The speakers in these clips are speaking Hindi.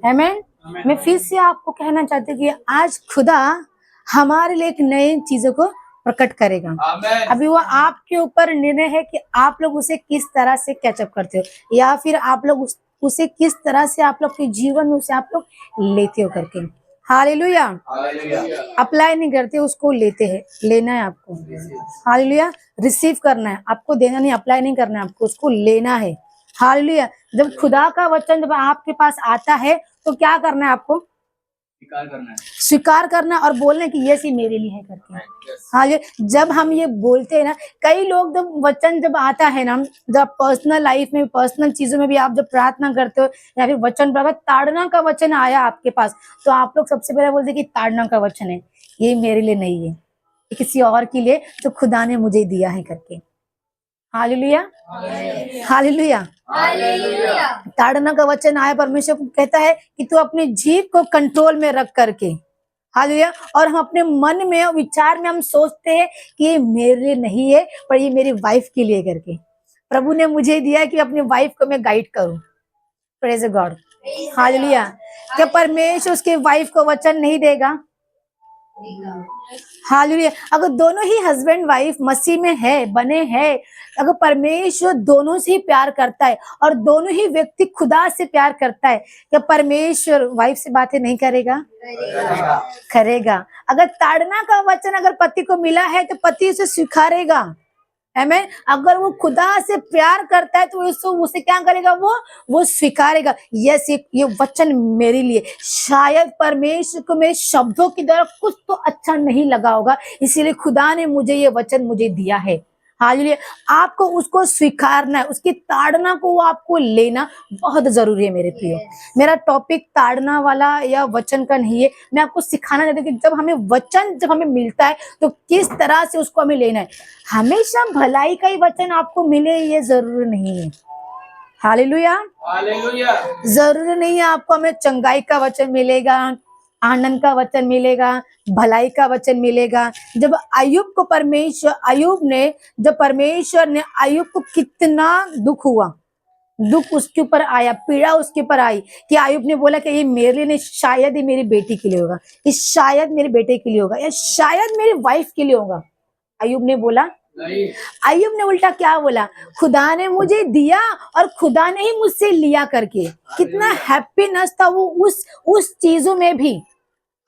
आमीन। मैं फिर से आपको कहना चाहती हूँ कि आज खुदा हमारे लिए एक नई चीजों को प्रकट करेगा। अभी वो आपके ऊपर निर्णय है कि आप लोग उसे किस तरह से कैचअप करते हो, या फिर आप लोग उसे किस तरह से आप लोग के जीवन में उसे आप लोग लेते हो करके। हालेलुया। अप्लाई नहीं करते, उसको लेते हैं। लेना है आपको। हालेलुया। रिसीव करना है आपको, देना नहीं, अप्लाई नहीं करना है आपको, उसको लेना है। हालेलुया। जब खुदा का वचन जब आपके पास आता है तो क्या करना है आपको? स्वीकार करना और बोलना कि ये सी मेरे लिए है करके। हाँ, ये जब हम ये बोलते हैं ना, कई लोग जब वचन जब आता है ना, जब पर्सनल लाइफ में, पर्सनल चीजों में भी आप जब प्रार्थना करते हो या फिर वचन पर ताड़ना का वचन आया आपके पास, तो आप लोग सबसे पहले बोलते कि ताड़ना का वचन है, ये मेरे लिए नहीं है, ये किसी और के लिए जो खुदा ने मुझे दिया है करके। हालेलुया। हालेलुया। ताड़ना का वचन आया, परमेश्वर को कहता है कि तू अपनी जीभ को कंट्रोल में रख करके। हालेलुया। और हम अपने मन में और विचार में हम सोचते हैं कि ये मेरे लिए नहीं है, पर ये मेरी वाइफ के लिए करके। प्रभु ने मुझे दिया है कि अपनी वाइफ को मैं गाइड करूं। Praise God. हालेलुया। क्या परमेश्वर उसके वाइफ को वचन नहीं देगा? हालेलुया। अगर दोनों ही हस्बैंड वाइफ मसीह में है, बने हैं, अगर परमेश्वर दोनों से ही प्यार करता है और दोनों ही व्यक्ति खुदा से प्यार करता है, क्या परमेश्वर वाइफ से बातें नहीं करेगा? करेगा। अगर ताड़ना का वचन अगर पति को मिला है तो पति उसे स्वीकारेगा। आमीन। अगर वो खुदा से प्यार करता है तो उसे क्या करेगा? वो स्वीकारेगा। यस, ये वचन मेरे लिए। शायद परमेश्वर को मेरे शब्दों की तरह कुछ तो अच्छा नहीं लगा होगा, इसीलिए खुदा ने मुझे ये वचन मुझे दिया है। हालेलुया। आपको उसको स्वीकारना है, उसकी ताड़ना को आपको लेना बहुत जरूरी है मेरे प्रियो। मेरा टॉपिक ताड़ना वाला या वचन का नहीं है, मैं आपको सिखाना चाहती हूँ कि जब हमें मिलता है तो किस तरह से उसको हमें लेना है। हमेशा भलाई का ही वचन आपको मिले ये जरूरी नहीं है। हालेलुया। जरूरी नहीं है आपको हमें चंगाई का वचन मिलेगा, आनंद का वचन मिलेगा, भलाई का वचन मिलेगा। जब परमेश्वर ने अय्यूब को कितना दुख हुआ, दुख उसके ऊपर आया, पीड़ा उसके ऊपर आई कि अय्यूब ने बोला कि ये मेरे लिए नहीं, शायद ये मेरी बेटी के लिए होगा, ये शायद मेरे बेटे के लिए होगा, या शायद मेरी वाइफ के लिए होगा। अय्यूब ने बोला नहीं। अय्यूब ने उल्टा क्या बोला? खुदा ने मुझे दिया और खुदा ने ही मुझसे लिया करके। कितना हैप्पीनेस था वो उस चीजों में भी।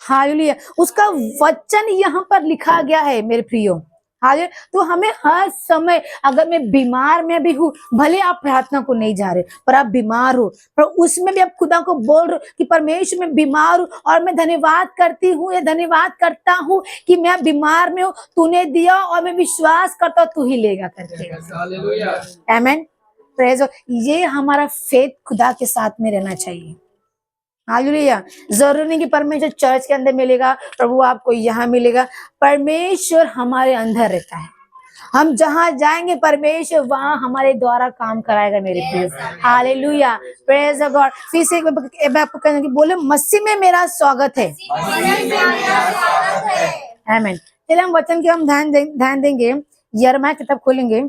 हालेलुया। उसका वचन यहाँ पर लिखा गया है मेरे प्रियो। हालेलुया। तो हमें हर समय, अगर मैं बीमार में भी हूँ, भले आप प्रार्थना को नहीं जा रहे पर आप बीमार हो, पर उसमें भी आप खुदा को बोल रहे हो कि परमेश्वर मैं बीमार हूँ और मैं धन्यवाद करती हूँ या धन्यवाद करता हूँ कि मैं बीमार में हूँ, तूने दिया और मैं विश्वास करता हूँ तू ही लेगा करके। आमीन। प्रेज। ये हमारा फेथ खुदा के साथ में रहना चाहिए। हालेलुया। जरूरी नहीं कि परमेश्वर चर्च के अंदर मिलेगा, प्रभु आपको यहाँ मिलेगा। परमेश्वर हमारे अंदर रहता है। हम जहां जाएंगे परमेश्वर वहां हमारे द्वारा काम कराएगा मेरे प्रिय। हालेलुया। Praise God. फिर से मैं आपको कहना कि बोले मसीह में मेरा स्वागत है। आमीन। चलिए हम वचन के हम ध्यान देंगे। यिर्मयाह किताब खोलेंगे।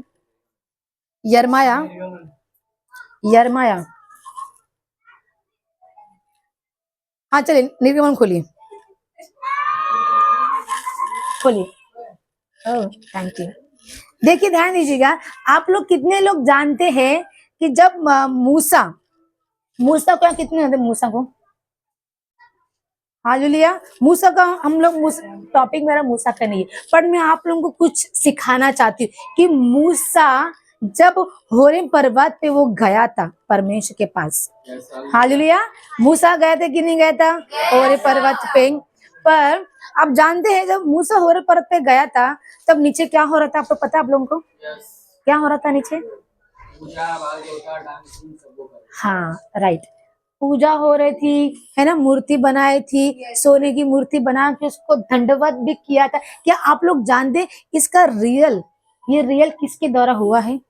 यिर्मयाह हाँ चलिए निर्गमन खोलिए। Oh thank you. देखिए ध्यान दीजिएगा, आप लोग कितने लोग जानते हैं कि जब मूसा को कितने होते मूसा को? हालेलुया। मूसा का हम लोग टॉपिक मेरा मूसा का नहीं है, पर मैं आप लोगों को कुछ सिखाना चाहती हूँ कि मूसा जब होरेब पर्वत पे वो गया था परमेश्वर के पास। हालेलुया। मूसा गए थे कि नहीं गया था होरेब पर्वत पे? पर आप जानते हैं जब मूसा होरेब पर्वत पे गया था तब नीचे क्या हो रहा था? आपको पता है आप लोगों को क्या हो रहा था नीचे? हाँ राइट, पूजा हो रही थी, है ना, मूर्ति बनाई थी, सोने की मूर्ति बना के उसको दंडवत भी किया था। क्या आप लोग जानते इसका ये रियल किसके द्वारा हुआ है?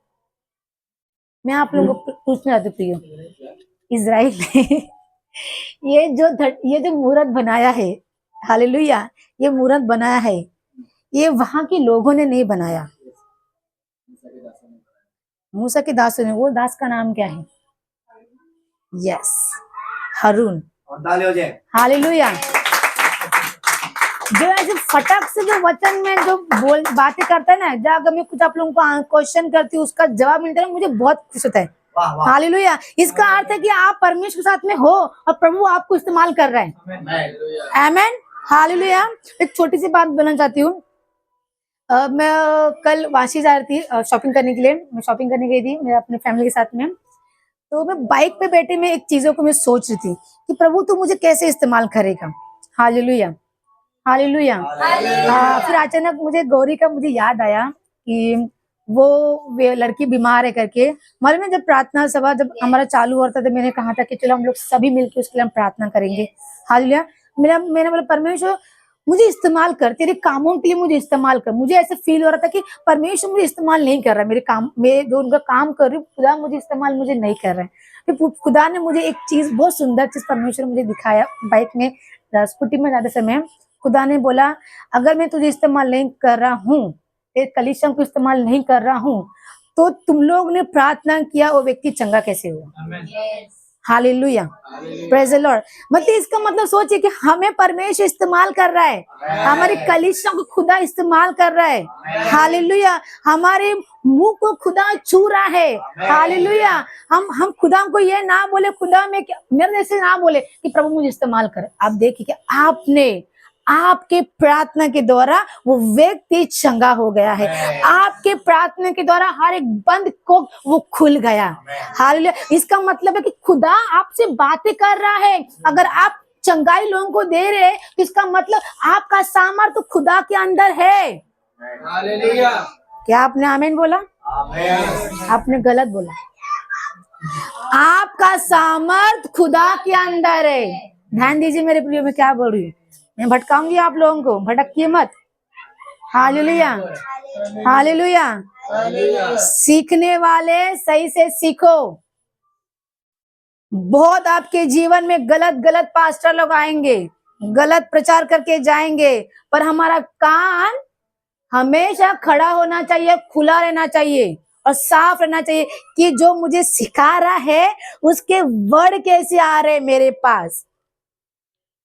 मैं आप लोगों को पूछना चाहती हूँ। इजराइल ने ये जो मूर्त बनाया है, हालेलुया, ये मूर्त बनाया है, ये वहां के लोगों ने नहीं बनाया, मूसा के दासों ने। वो दास का नाम क्या है? यस, हारून। और ताली हो जाए। हालेलुया। जो ऐसे फटक से जो वचन में जो बातें करता है ना, जब अगर मैं कुछ आप लोगों को क्वेश्चन करती हूँ, उसका जवाब मिलता है, मुझे बहुत खुश होता है। वाह वाह। हालेलुया। इसका अर्थ है कि आप परमेश्वर के साथ में हो और प्रभु आपको इस्तेमाल कर रहा है। आमेन। हालेलुया। एक छोटी सी बात बोलना चाहती हूँ। मैं कल वाशी जा रही थी शॉपिंग करने के लिए। मैं शॉपिंग करने गई थी मैं अपने फैमिली के साथ में। तो मैं बाइक पे बैठे मैं एक चीजों को मैं सोच रही थी कि प्रभु तू मुझे कैसे इस्तेमाल करेगा। हालेलुया। हालेलुया। फिर अचानक मुझे गौरी का मुझे याद आया कि वो लड़की बीमार है करके। मालूम है जब प्रार्थना सभा जब हमारा चालू होता था, मैंने कहा था कि चलो हम लोग सभी मिलकर उसके लिए हम प्रार्थना करेंगे। हालेलुया। मैंने बोला परमेश्वर मुझे इस्तेमाल कर, तेरे कामों के लिए मुझे इस्तेमाल कर। मुझे ऐसे फील हो रहा था कि परमेश्वर मुझे इस्तेमाल नहीं कर रहा, मेरे काम में जो उनका काम कर रही हूँ खुदा मुझे इस्तेमाल मुझे नहीं कर रहा है। फिर खुदा ने मुझे एक चीज बहुत सुंदर चीज परमेश्वर मुझे दिखाया बाइक में स्कूटी में जाते समय। खुदा ने बोला अगर मैं तुझे इस्तेमाल नहीं कर रहा हूँ, एक कलीसिया को इस्तेमाल नहीं कर रहा हूँ, तो तुम लोग ने प्रार्थना किया वो व्यक्ति चंगा कैसे हुआ। हालेलुया। Praise the Lord. मतलब इसका मतलब सोचिए कि हमें परमेश्वर इस्तेमाल कर रहा है, हमारी कलीसिया को खुदा इस्तेमाल कर रहा है। हालेलुया। हमारे मुंह को खुदा छू रहा है। हालेलुया। हम खुदा को ये ना बोले खुदा में मेरे जैसे ना बोले कि प्रभु मुझे इस्तेमाल कर। आप देखिए कि आपने आपके प्रार्थना के द्वारा वो व्यक्ति चंगा हो गया है। आपके प्रार्थना के द्वारा हर एक बंद को वो खुल गया। हालेलुया। इसका मतलब है कि खुदा आपसे बातें कर रहा है। अगर आप चंगाई लोगों को दे रहे हैं तो इसका मतलब आपका सामर्थ्य तो खुदा के अंदर है। हालेलुया। क्या आपने आमीन बोला? आमीन। आपने गलत बोला। आपका सामर्थ्य खुदा के अंदर है। ध्यान दीजिए मेरे प्रियो में क्या बोल रही हूँ। मैं भटकाऊंगी आप लोगों को, भटकिए मत। हालेलुया। हालेलुया। सीखने वाले सही से सीखो। बहुत आपके जीवन में गलत गलत पास्टर लोग आएंगे, गलत प्रचार करके जाएंगे, पर हमारा कान हमेशा खड़ा होना चाहिए, खुला रहना चाहिए और साफ रहना चाहिए कि जो मुझे सिखा रहा है उसके वर्ड कैसे आ रहे मेरे पास।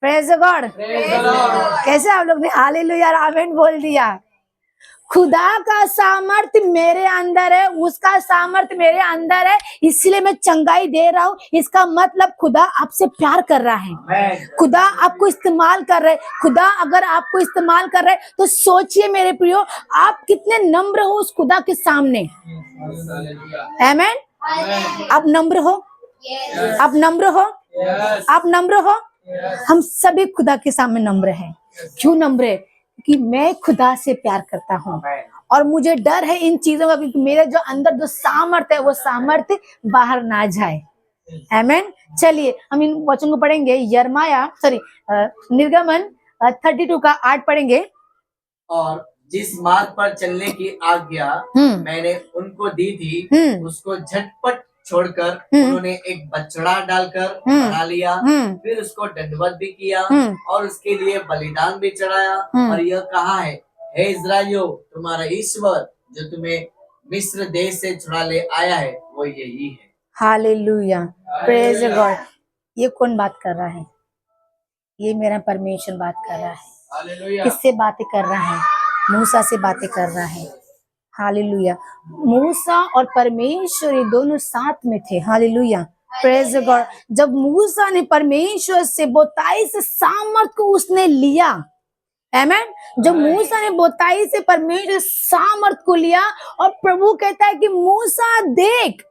Praise God. कैसे आप लोग ने हालेलुया आमीन बोल दिया। खुदा का सामर्थ्य मेरे अंदर है, उसका सामर्थ्य मेरे अंदर है, इसलिए मैं चंगाई दे रहा हूँ। इसका मतलब खुदा आपसे प्यार कर रहा है, खुदा आपको इस्तेमाल कर रहा है। खुदा अगर आपको इस्तेमाल कर रहा है तो सोचिए मेरे प्रियो आप कितने नम्र हो उस खुदा के सामने। आमीन। आप नम्र हो, आप नम्र हो, आप नम्र हो। हम सभी खुदा के सामने नम्र हैं। क्यों नम्र है? कि मैं खुदा से प्यार करता हूँ और मुझे डर है इन चीजों का कि मेरे जो अंदर जो सामर्थ्य है वो सामर्थ्य बाहर ना जाए। आमीन। चलिए हम इन वचन को पढ़ेंगे। निर्गमन 32 का 8 पढ़ेंगे। और जिस मार्ग पर चलने की आज्ञा मैंने उनको दी थी उसको झटपट छोड़कर उन्होंने एक बछड़ा डालकर बना लिया। फिर उसको दंडवत भी किया और उसके लिए बलिदान भी चढ़ाया और यह कहा है, हे इस्राएलियों, तुम्हारा ईश्वर जो तुम्हें मिस्र देश से छुड़ा ले आया है वो यही है। हालेलुया। Praise God. ये कौन बात कर रहा है? ये मेरा परमेश्वर बात कर रहा है। किससे बातें कर रहा है? मूसा से बातें कर रहा है। हालेलुया। मूसा और परमेश्वर ये दोनों साथ में थे। हालेलुया। Praise God. जब मूसा ने परमेश्वर से बोताई से सामर्थ को उसने लिया, आमीन। जब मूसा ने बोताई से परमेश्वर सामर्थ को लिया और प्रभु कहता है कि मूसा देख,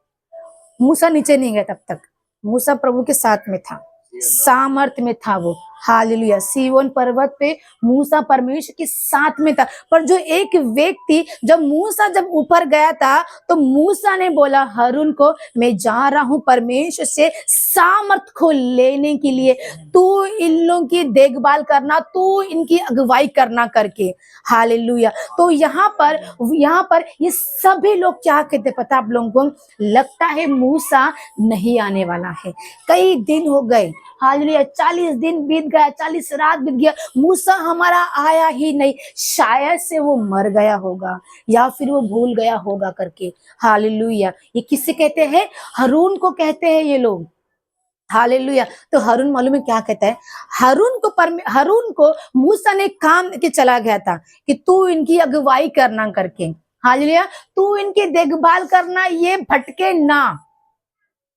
मूसा नीचे नहीं गया तब तक, मूसा प्रभु के साथ में था, सामर्थ में था वो। हालेलुया। सीयोन पर्वत पे मूसा परमेश्वर के साथ में था। पर जो एक व्यक्ति जब मूसा जब ऊपर गया था तो मूसा ने बोला हारून को, मैं जा रहा हूं परमेश्वर से सामर्थ को लेने के लिए, तू इन लोगों की देखभाल करना, तू इनकी अगुवाई करना करके। हालेलुया। तो यहाँ पर ये सभी लोग क्या कहते पता आप लोगों को? लगता है मूसा नहीं आने वाला है। कई दिन हो गए। हालेलुया। 40 दिन बीत गया, 40 रात बीत गया, मूसा हमारा आया ही नहीं। शायद से वो मर गया होगा या फिर वो भूल गया होगा करके। हालेलुया। ये किससे कहते हैं? हारून को कहते हैं ये लोग। हालेलुया। तो हारून मालूम है क्या कहता है, हारून को मूसा ने काम के चला गया था कि तू इनकी अगुवाई करना करके, हालेलुया, तू इनकी देखभाल करना, ये भटके ना,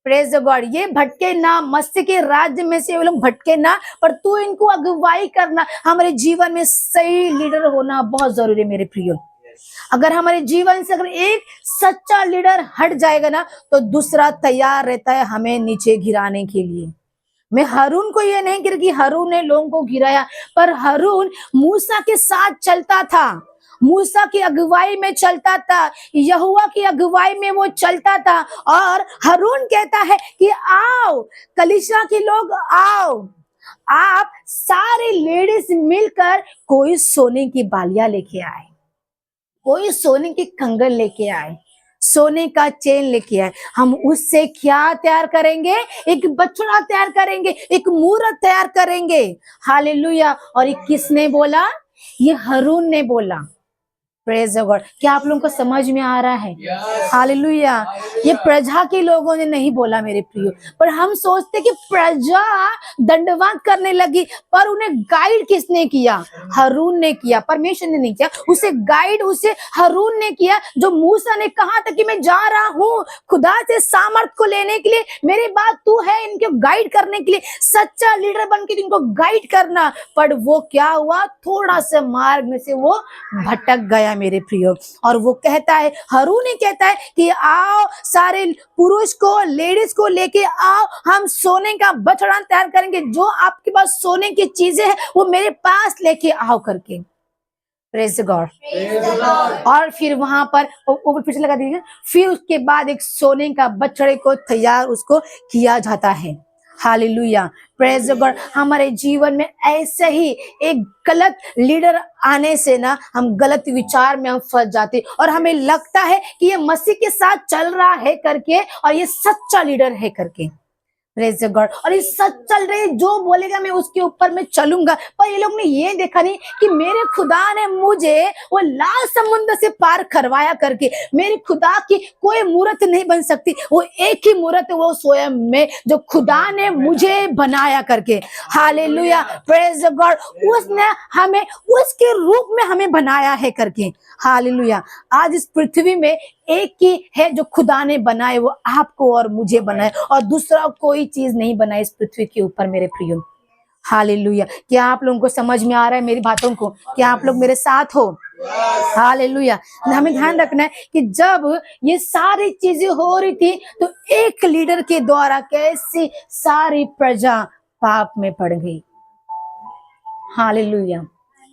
प्रेज द गॉड, ये भटके ना, मसीह के राज्य में से वो लोग भटके ना, पर तू इनको अगुवाई करना। हमारे जीवन में सही लीडर होना बहुत जरूरी है मेरे प्रियो। अगर हमारे जीवन से अगर एक सच्चा लीडर हट जाएगा ना, तो दूसरा तैयार रहता है हमें नीचे गिराने के लिए। मैं हारून को ये नहीं कह रही कि हारून ने लोगों को गिराया, पर हारून मूसा के साथ चलता था, मूसा की अगुवाई में चलता था, यहोवा की अगुवाई में वो चलता था। और हारून कहता है कि आओ कलीसिया के लोग आओ, आप सारे लेडीज मिलकर कोई सोने की बालियां लेके आए, कोई सोने की कंगन लेके आए, सोने का चेन लेके आए। हम उससे क्या तैयार करेंगे, एक बछड़ा तैयार करेंगे, एक मूरत तैयार करेंगे। हालेलुया। और ये किसने बोला, ये हारून ने बोला। Praise the God. क्या आप लोगों को समझ में आ रहा है? हालेलुया। ये प्रजा के लोगों ने नहीं बोला मेरे प्रियो, पर हम सोचते कि प्रजा दंडवत करने लगी, पर उन्हें गाइड किसने किया? हारून ने किया, परमेश्वर ने नहीं किया, उसे गाइड उसे हारून ने किया। जो मूसा ने कहा था कि मैं जा रहा हूँ खुदा से सामर्थ को लेने के लिए, मेरे बाद तू है इनको गाइड करने के लिए, सच्चा लीडर बन के इनको गाइड करना। पर वो क्या हुआ, थोड़ा सा मार्ग में से वो भटक गया मेरे प्रियो। और वो कहता है, हारून ने कहता है कि आओ सारे पुरुष को लेडीज को लेके आओ, हम सोने का बछड़ा तैयार करेंगे, जो आपके पास सोने की चीजें हैं वो मेरे पास लेके आओ करके। Praise God. और फिर वहां पर ऊपर पीछे लगा दीजिए, फिर उसके बाद एक सोने का बछड़े को तैयार उसको किया जाता है। Hallelujah, praise God. हमारे जीवन में ऐसे ही एक गलत लीडर आने से ना हम गलत विचार में हम फंस जाते, और हमें लगता है कि ये मसीह के साथ चल रहा है करके, और ये सच्चा लीडर है करके। Praise God. और ये सच चल रहे, जो बोलेगा मैं उसके ऊपर मैं चलूंगा। पर ये लोग ने ये देखा नहीं कि मेरे खुदा ने मुझे वो लाल समुद्र से पार करवाया करके। मेरे खुदा की कोई मूर्त नहीं बन सकती, वो एक ही मूर्त है, वो स्वयं में, जो खुदा ने मुझे बनाया करके। Hallelujah, praise God. उसने हमें उसके रूप में हमें बनाया है करके। हालेलुया। आज इस पृथ्वी में एक ही है जो खुदा ने बनाए, वो आपको और मुझे बनाए, और दूसरा कोई चीज नहीं बनाई इस पृथ्वी के ऊपर मेरे प्रियो। हालेलुया। क्या आप लोगों को समझ में आ रहा है मेरी बातों को? क्या आप लोग मेरे साथ हो? हालेलुया। हमें ध्यान रखना है कि जब ये सारी चीजें हो रही थी, तो एक लीडर के द्वारा कैसे सारी प्रजा पाप में पड़ गई। हालेलुया।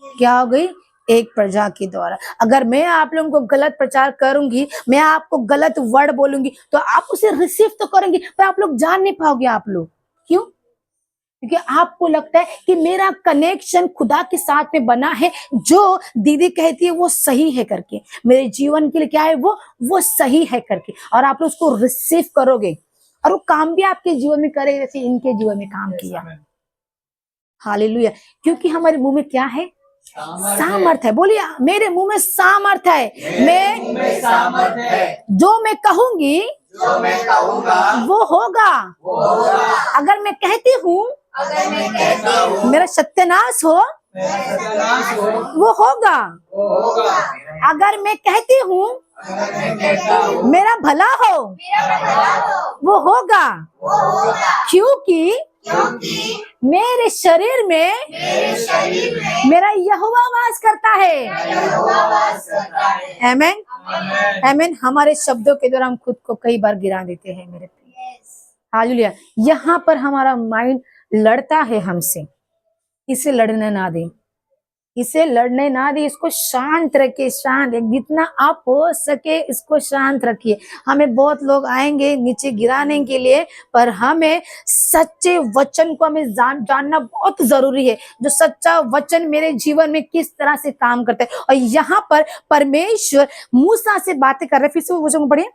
क्या हो गई? एक प्रजा के द्वारा। अगर मैं आप लोगों को गलत प्रचार करूंगी, मैं आपको गलत वर्ड बोलूंगी, तो आप उसे रिसीव तो करेंगे, पर आप लोग जान नहीं पाओगे। आप लोग क्यों? क्योंकि आपको लगता है कि मेरा कनेक्शन खुदा के साथ में बना है, जो दीदी कहती है वो सही है करके, मेरे जीवन के लिए क्या है वो सही है करके, और आप लोग उसको रिसीव करोगे, और वो काम भी आपके जीवन में करेगा जैसे इनके जीवन में काम किया। हालेलुया। क्योंकि हमारे मुंह में क्या है? सामर्थ है। बोलिए, मेरे मुंह में सामर्थ है। मैं सामर्थ है, जो मैं कहूंगी जो मैं कहूँगा वो होगा। अगर मैं कहती हूँ मेरा सत्यानाश हो, वो होगा। अगर मैं कहती हूँ मेरा भला हो, वो होगा। क्योंकि मेरे शरीर में मेरा यहोवा वास करता है। आमीन, आमीन। हमारे शब्दों के द्वारा हम खुद को कई बार गिरा देते हैं मेरे प्रिय। हालेलुया। यहाँ पर हमारा माइंड लड़ता है हमसे, इसे लड़ने ना दे, इसे लड़ने ना दे। इसको शांत रखिए, शांत, जितना आप हो सके इसको शांत रखिए। हमें बहुत लोग आएंगे नीचे गिराने के लिए, पर हमें सच्चे वचन को हमें जानना बहुत जरूरी है, जो सच्चा वचन मेरे जीवन में किस तरह से काम करता है। और यहाँ पर परमेश्वर मूसा से बातें कर रहे। फिर से वो वचन को पढ़िए।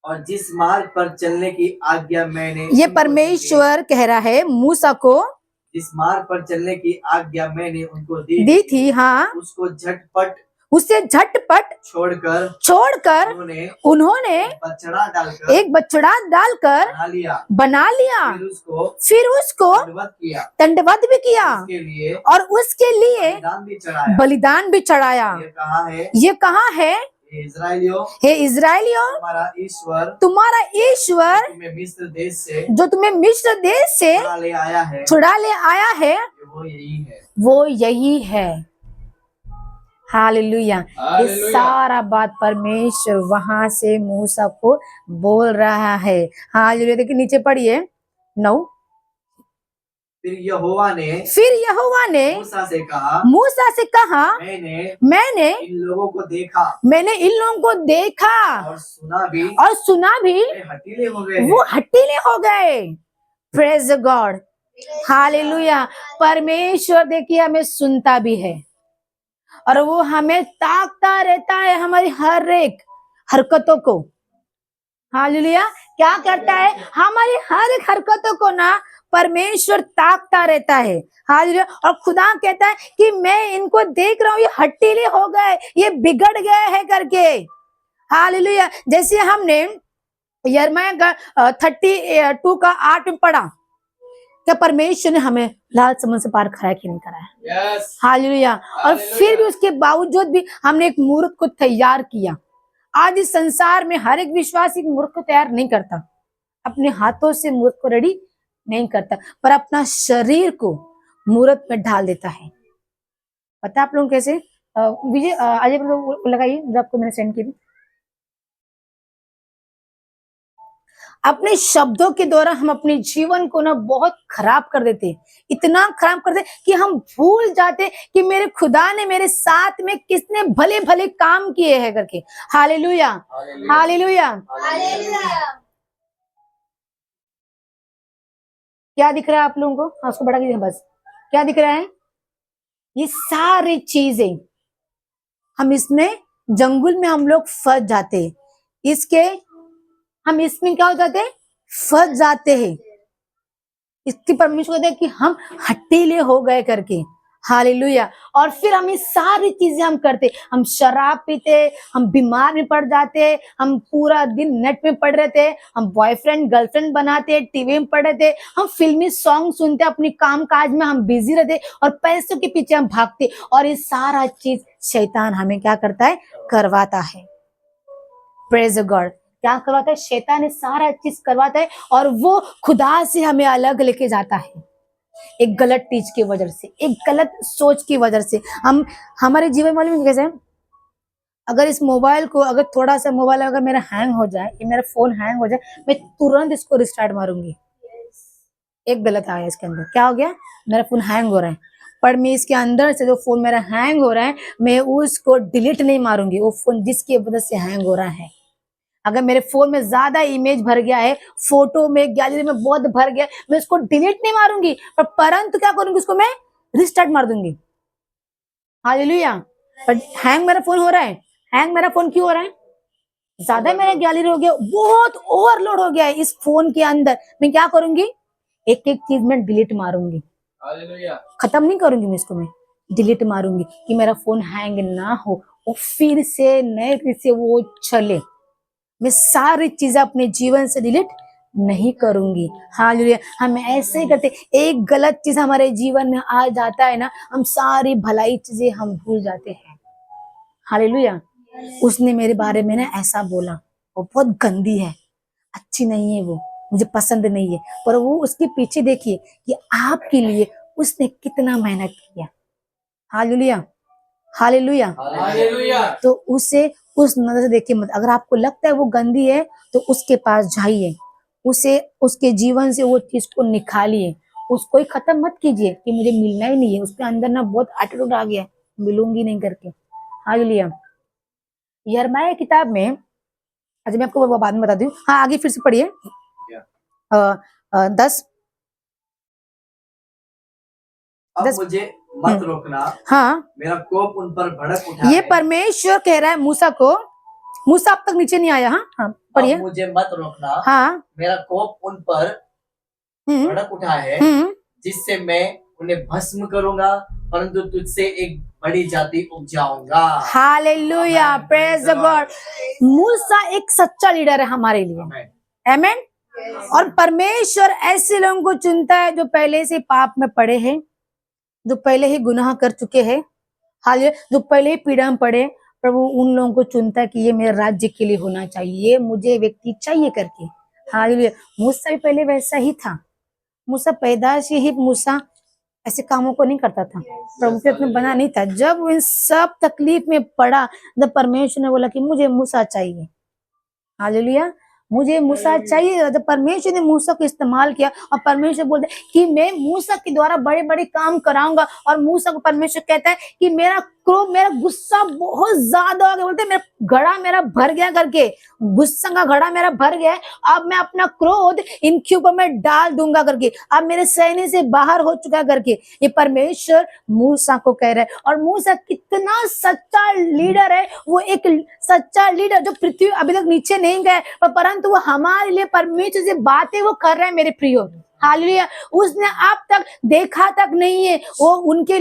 और जिस मार्ग पर चलने की आज्ञा मैंने, ये परमेश्वर कह रहा है मूसा को, जिस मार्ग पर चलने की आज्ञा मैंने उनको दी थी, हाँ, उसको झटपट उसे झटपट छोड़कर उन्होंने एक बछड़ा डालकर बना लिया। फिर उसको दंडवत भी किया और उसके लिए बलिदान भी चढ़ाया। ये कहाँ है? हे इज़राइलियों, तुम्हारा ईश्वर जो तुम्हें मिस्र देश से छुड़ा ले आया है वो यही है। हालेलुया। ये सारा बात परमेश्वर वहां से मूसा को बोल रहा है। हालेलुया। देखिए नीचे पढ़िए 9। फिर यहोवा ने मूसा से कहा मैंने इन लोगों को देखा और सुना भी वो हठीले हो गए। Praise God. हालेलुया। परमेश्वर देखिए हमें सुनता भी है और वो हमें ताकता रहता है हमारी हर एक हरकतों को। हालेलुया। क्या करता है? हमारी हर एक हरकतों को ना परमेश्वर ताकता रहता है। हालेलुया। और खुदा कहता है कि मैं इनको देख रहा हूँ, ये हठीले हो गए, ये बिगड़ गए हैं करके। हालेलुया। जैसे हमने यिर्मयाह का 32 का 8 में पढ़ा, क्या परमेश्वर ने हमें लाल समुद्र से पार कराया कि नहीं कराया? हालेलुया। और फिर भी उसके बावजूद भी हमने एक मूर्त को तैयार किया। आज इस संसार में हर एक विश्वासी एक मूर्त को तैयार नहीं करता, अपने हाथों से मूर्त को रेडी नहीं करता, पर अपना शरीर को मूर्त में ढाल देता है। पता है आप लोग कैसे? विजय अजय लगाइए जो आपको मैंने सेंड की थी। अपने शब्दों के द्वारा हम अपने जीवन को ना बहुत खराब कर देते, इतना खराब कर देते कि हम भूल जाते कि मेरे खुदा ने मेरे साथ में किसने भले भले काम किए हैं करके। हालेलुया। हालेलुया। क्या दिख रहा है आप लोगों को? हाँ, उसको बड़ा कीजिए बस। क्या दिख रहा है? ये सारी चीजें हम इसमें जंगल में हम लोग फंस जाते, हम इसमें क्या हो जाते? फंस जाते हैं। इसकी परमेश्वर कहते हैं कि हम हठीले हो गए करके। हालेलुया। और फिर हम ये सारी चीजें हम करते, हम शराब पीते, हम बीमार में पड़ जाते, हम पूरा दिन नेट में पड़ रहे थे, हम बॉयफ्रेंड गर्लफ्रेंड बनाते, टीवी में पड़ रहे थे, हम फिल्मी सॉन्ग सुनते, अपनी काम काज में हम बिजी रहते और पैसों के पीछे हम भागते। और ये सारा चीज शैतान हमें क्या करता है? करवाता है। Praise God. क्या करवाता है? शैतान ने सारा चीज करवाता है और वो खुदा से हमें अलग लेके जाता है, एक गलत टीच की वजह से, एक गलत सोच की वजह से। हम हमारे जीवन में कैसे, अगर इस मोबाइल को, अगर थोड़ा सा मोबाइल अगर मेरा हैंग हो जाए, ये मेरा फोन हैंग हो जाए, मैं तुरंत इसको रिस्टार्ट मारूंगी। एक गलत आया इसके अंदर। क्या हो गया? मेरा फोन हैंग हो रहा है, पर मैं इसके अंदर से जो फोन मेरा हैंग हो रहा है मैं उसको डिलीट नहीं मारूंगी। वो फोन जिसकी वजह से हैंग हो रहा है, अगर मेरे फोन में ज्यादा इमेज भर गया है, फोटो में, गैलरी में बहुत भर गया, मैं उसको डिलीट नहीं मारूंगी, पर परंतु क्या करूंगी? उसको मैं रिस्टार्ट मार दूंगी। हालेलुया। पर हैंग मेरा फोन हो रहा है। हैंग मेरा फोन क्यों हो रहा है? ज्यादा मेरा गैलरी हो गया, बहुत ओवरलोड हो गया है इस फोन के अंदर। मैं क्या करूंगी? एक एक चीज में डिलीट मारूंगी। खत्म नहीं करूंगी मैं इसको, मैं डिलीट मारूंगी कि मेरा फोन हैंग ना हो, वो फिर से नए से वो चले। मैं सारी चीजें अपने जीवन से डिलीट नहीं करूंगी। हालेलुया। हम ऐसे ही करते, एक गलत चीज हमारे जीवन में आ जाता है ना, हम सारी भलाई चीजें हम भूल जाते हैं। हालेलुया। उसने मेरे बारे में ना ऐसा बोला, वो बहुत गंदी है, अच्छी नहीं है, वो मुझे पसंद नहीं है, पर वो उसके पीछे देखिए कि आपके लिए उसने कितना मेहनत किया। हालेलुया। हालेलुया। तो उसे उस नजर से देखिए मत। अगर आपको लगता है वो गंदी है तो उसके पास जाइए, उसे, उसके जीवन से वो चीज को निकालिए, उसको ही खत्म मत कीजिए कि मुझे मिलना ही नहीं है, उसके अंदर ना बहुत एटीट्यूड आ गया है, मिलूंगी नहीं करके। हालेलुया। यिर्मयाह किताब में, अच्छा मैं आपको बाद में बता दूं। हाँ, आगे फिर से पढ़िए 10। अब मुझे मत रोकना, हाँ, मेरा कोप उन पर भड़क उठा ये परमेश्वर कह रहा है मूसा को। मूसा अब तक नीचे नहीं आया। हाँ, पढ़िए। मुझे मत रोकना, हाँ, मेरा कोप उन पर भड़क उठा है, जिससे मैं उन्हें भस्म करूंगा, परंतु तुझसे एक बड़ी जाति उपजाऊंगा। Hallelujah, praise the God. मूसा एक सच्चा लीडर है हमारे लिए, आमेन। और परमेश्वर ऐसे लोगों को चुनता है जो पहले से पाप में पड़े हैं, जो पहले ही गुनाह कर चुके हैं, हालेलुया, जो पहले ही पीड़ा में पड़े। प्रभु उन लोगों को चुनता है कि ये मेरे राज्य के लिए होना चाहिए, ये मुझे व्यक्ति चाहिए करके। हालेलुया। मूसा भी पहले वैसा ही था। मूसा पैदाइश ही मूसा ऐसे कामों को नहीं करता था, प्रभु के अपने बना नहीं था। जब वो इन सब तकलीफ में पड़ा, जब परमेश्वर ने बोला कि मुझे मूसा चाहिए, हालेलुया, मुझे मूसा चाहिए, जब परमेश्वर ने मूसा को इस्तेमाल किया और परमेश्वर बोलते कि मैं मूसा के द्वारा बड़े बड़े काम कराऊंगा। और मूसा को परमेश्वर कहता है कि मेरा क्रोध, मेरा गुस्सा बहुत ज्यादा हो गया, बोलते मेरा घड़ा मेरा भर गया करके, गुस्सा का घड़ा मेरा भर गया है, अब मैं अपना क्रोध इनके ऊपर मैं डाल दूंगा करके, अब मेरे सहने से बाहर हो चुका करके ये परमेश्वर मूसा को कह रहा है। और मूसा कितना सच्चा लीडर है, वो एक सच्चा लीडर जो पृथ्वी अभी तक नीचे नहीं गए, परंतु वो हमारे लिए परमेश्वर से बातें वो कर रहे हैं मेरे प्रियो। हालेलुया। उसने अब तक देखा तक नहीं है, वो उनके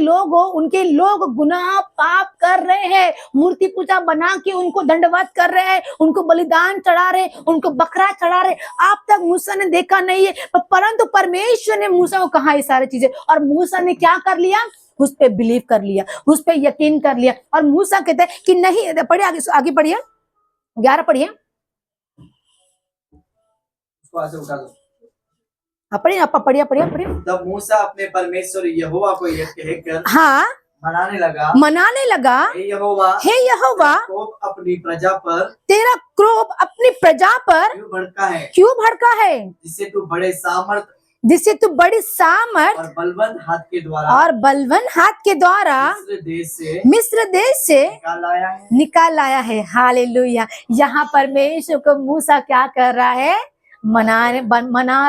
लोग गुनाह पाप कर रहे हैं, मूर्ति पूजा बना के उनको दंडवत कर रहे हैं, उनको बलिदान चढ़ा रहे, उनको बकरा चढ़ा रहे। अब तक मूसा ने देखा नहीं है, परंतु परमेश्वर ने मूसा को कहा ये सारी चीजें, और मूसा ने क्या कर लिया, उस पे बिलीव कर लिया, उस पे यकीन कर लिया। और मूसा कहते हैं कि नहीं, पढ़िए आगे पढ़िए, 11 पढ़िए, पढ़िए आप, पढ़िए। तब मूसा अपने परमेश्वर यहोवा को यह कहकर हाँ मनाने लगा, हे यहोवा, कोप अपनी प्रजा पर, तेरा क्रोध अपनी प्रजा पर क्यों भड़का है, जिससे तू बड़ी सामर्थ और बलवंत हाथ के द्वारा मिस्र देश से निकाल लाया है। हालेलुया। यहाँ परमेश्वर को मूसा क्या कर रहा है, मना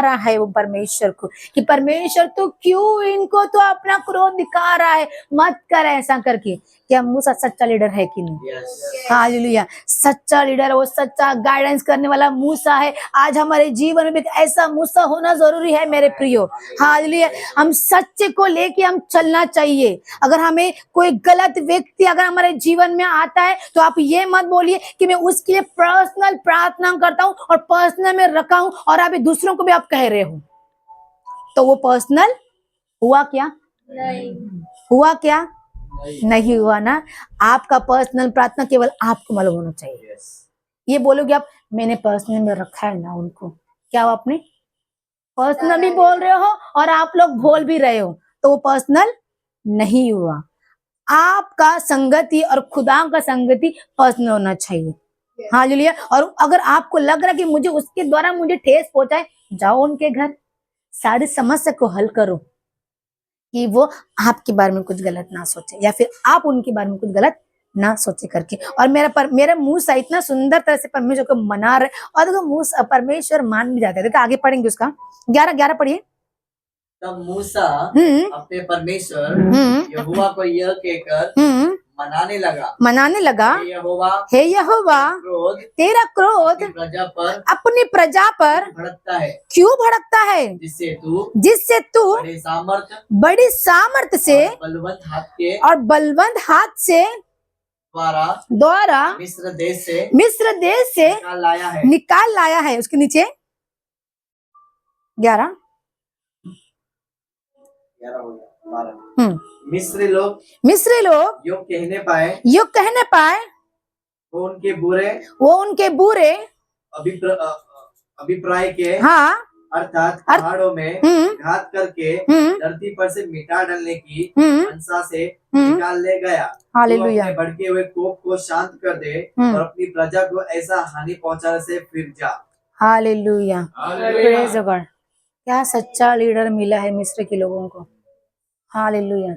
रहा है वो परमेश्वर को कि परमेश्वर तो क्यों इनको तो अपना क्रोध दिखा रहा है, मत कर ऐसा करके। क्या मूसा सच्चा लीडर है कि नहीं? हालेलुया। सच्चा लीडर, वो सच्चा गाइडेंस करने वाला मूसा है। आज हमारे जीवन में भी एक ऐसा मूसा होना जरूरी है मेरे प्रियो। हालेलुया। हम सच्चे को लेके हम चलना चाहिए। अगर हमें कोई गलत व्यक्ति अगर हमारे जीवन में आता है तो आप ये मत बोलिए कि मैं उसके लिए पर्सनल प्रार्थना करता हूँ और पर्सनल में रखा हूँ और अभी दूसरों को भी आप कह रहे हो, तो वो पर्सनल हुआ क्या? हुआ क्या? नहीं हुआ ना। आपका पर्सनल प्रार्थना केवल आपको मालूम होना चाहिए। ये बोलोगे आप मैंने पर्सनल में रखा है ना उनको, क्या वो आपने पर्सनल भी बोल रहे हो और आप लोग बोल भी रहे हो, तो वो पर्सनल नहीं हुआ। आपका संगति और खुदा का संगति पर्सनल होना चाहिए। हालेलुया। और अगर आपको लग रहा है कि मुझे उसके द्वारा मुझे ठेस पहुंचाए, जाओ उनके घर, सारी समस्या को हल करो कि वो आपके बारे में कुछ गलत ना सोचे या फिर आप उनके बारे में कुछ गलत ना सोचे करके। और मेरा मूसा इतना सुंदर तरह से परमेश्वर को मना रहे, और देखो परमेश्वर मान भी जाते हैं। देखो आगे पढ़ेंगे उसका 11 पढ़िए। तब मूसा अपने परमेश्वर यहोवा को यह कहकर मनाने लगा, हे यहोवा, तेरा क्रोध अपनी प्रजा पर क्यों भड़कता है, जिससे तू बड़ी सामर्थ से और बलवंत हाथ से द्वारा मिस्र देश से निकाल लाया है। उसके नीचे 11 मिस्री लोग यो कहने पाए वो उनके बुरे अभिप्राय के, हाँ, अर्थात पहाड़ों में घात करके धरती पर से मिटा डालने की मनसा से निकाल ले गया। हालेलुया। अपने भड़के हुए कोप को शांत कर दे और अपनी प्रजा को ऐसा हानि पहुंचाने से फिर जा। हालेलुया। Praise God. क्या सच्चा लीडर मिला है मिस्र के लोगों को। हालेलुया।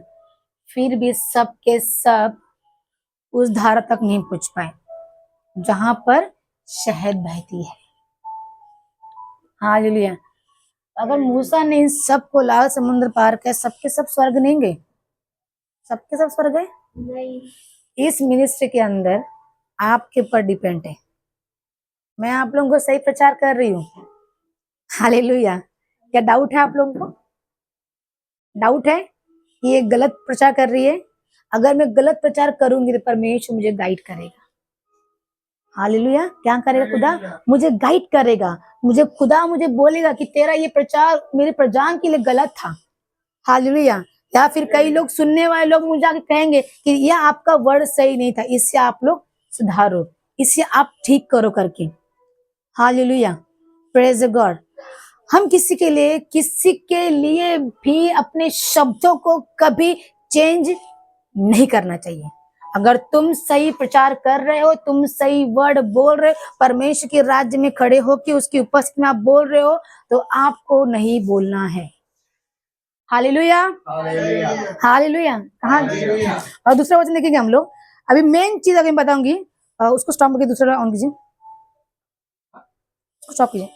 फिर भी सब के सब उस धारा तक नहीं पहुंच पाए जहां पर शहद बहती है। हालेलुया। अगर मूसा ने इन सबको लाल समुद्र पार किया, सबके सब स्वर्ग नहीं गए? सबके सब स्वर्ग गए नहीं। इस मिनिस्ट्री के अंदर आपके ऊपर डिपेंड है। मैं आप लोगों को सही प्रचार कर रही हूँ। हालेलुया। क्या डाउट है आप लोगों को? डाउट है कि ये गलत प्रचार कर रही है? अगर मैं गलत प्रचार करूंगी तो परमेश्वर मुझे गाइड करेगा। हालेलुया। क्या करेगा खुदा? मुझे गाइड करेगा। मुझे खुदा मुझे बोलेगा कि तेरा ये प्रचार मेरे प्रजान के लिए गलत था। हालेलुया। या फिर कई लोग सुनने वाले लोग मुझे आके कहेंगे कि यह आपका वर्ड सही नहीं था, इससे आप लोग सुधारो, इससे आप ठीक करो करके। हालेलुया। Praise God. हम किसी के लिए भी अपने शब्दों को कभी चेंज नहीं करना चाहिए। अगर तुम सही प्रचार कर रहे हो, तुम सही वर्ड बोल रहे हो, परमेश्वर के राज्य में खड़े हो कि उसकी उपस्थिति में आप बोल रहे हो, तो आपको नहीं बोलना है। हालेलुया। हालेलुया। कहाँ? और दूसरा वचन देखेंगे हम लोग। अभी मेन चीज अगर मैं बताऊंगी, उसको स्टॉप करके दूसरा ऑन कीजिए, स्टॉप कीजिए।